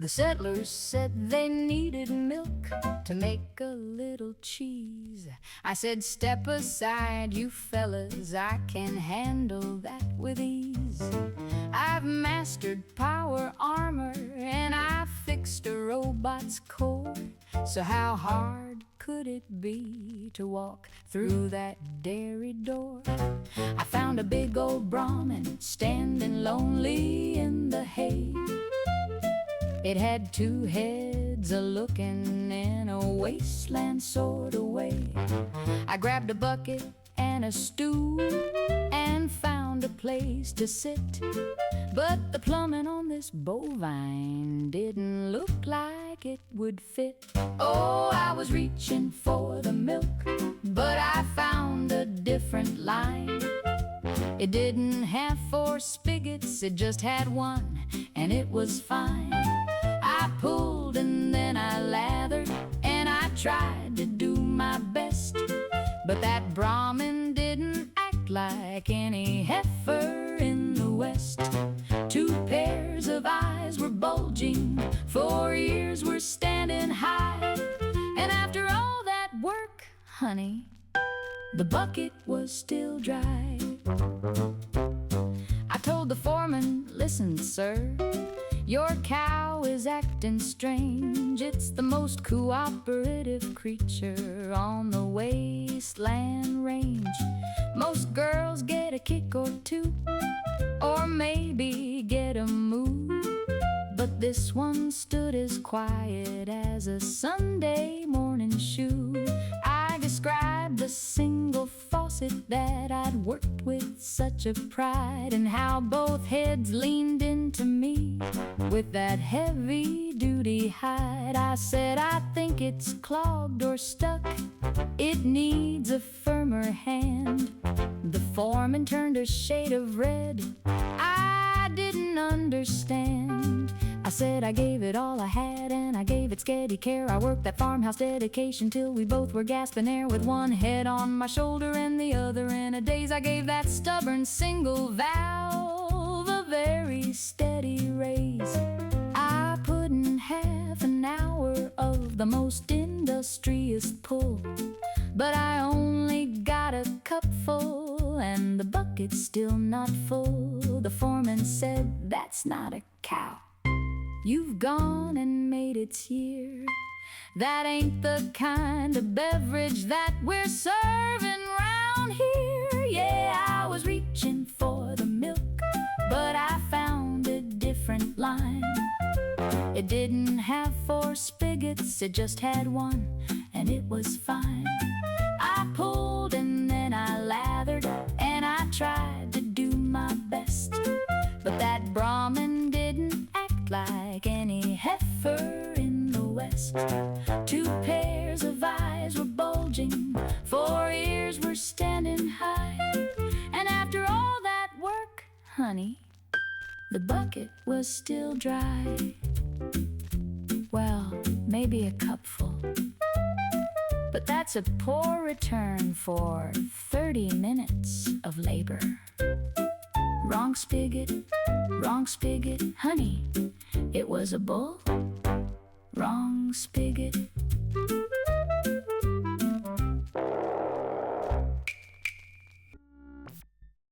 The settlers said they needed milk to make a little cheese. I said, step aside, you fellas, I can handle that with ease. I've mastered power armor and I fixed a robot's core. So how hard could it be to walk through that dairy door? I found a big old Brahmin standing lonely in the hay. It had two heads a-looking in a wasteland sort of way. I grabbed a bucket and a stool and found a place to sit. But the plumbing on this bovine didn't look like it would fit. Oh, I was reaching for the milk, but I found a different line. It didn't have 4 spigots, it just had one, and it was fine. I pulled and then I lathered, and I tried to do my best. But that Brahmin didn't act like any heifer in the West. 2 pairs of eyes were bulging, 4 ears were standing high. And after all that work, honey, the bucket was still dry. I told the foreman, listen, sir, your cow is acting strange. It's the most cooperative creature on the Wasteland range. Most girls get a kick or 2, or maybe get a moo. But this one stood as quiet as a Sunday morning shoe. I described the single faucet that I'd worked with such a pride, and how both heads leaned into me with that heavy-duty hide. I said, I think it's clogged or stuck, it needs a firmer hand. The foreman turned a shade of red, I didn't understand. I said I gave it all I had, and I gave it steady care. I worked that farmhouse dedication till we both were gasping air, with one head on my shoulder and the other in a daze. I gave that stubborn single valve a very steady raise. I put in half an hour of the most industrious pull, but I only got a cupful, and the bucket's still not full. The foreman said, that's not a cow, you've gone and made its year. That ain't the kind of beverage that we're serving round here. Yeah, I was reaching for the milk, but I found a different line. It didn't have 4 spigots, it just had one, and it was fine. I pulled and then I lathered, and I tried to do my best. But that Brahmin didn't act like any heifer in the West. 2 pairs of eyes were bulging, 4 ears were standing high. And after all that work, honey, the bucket was still dry. Well, maybe a cupful, but that's a poor return for 30 minutes of labor. Wrong spigot, honey, it was a bull. Wrong spigot,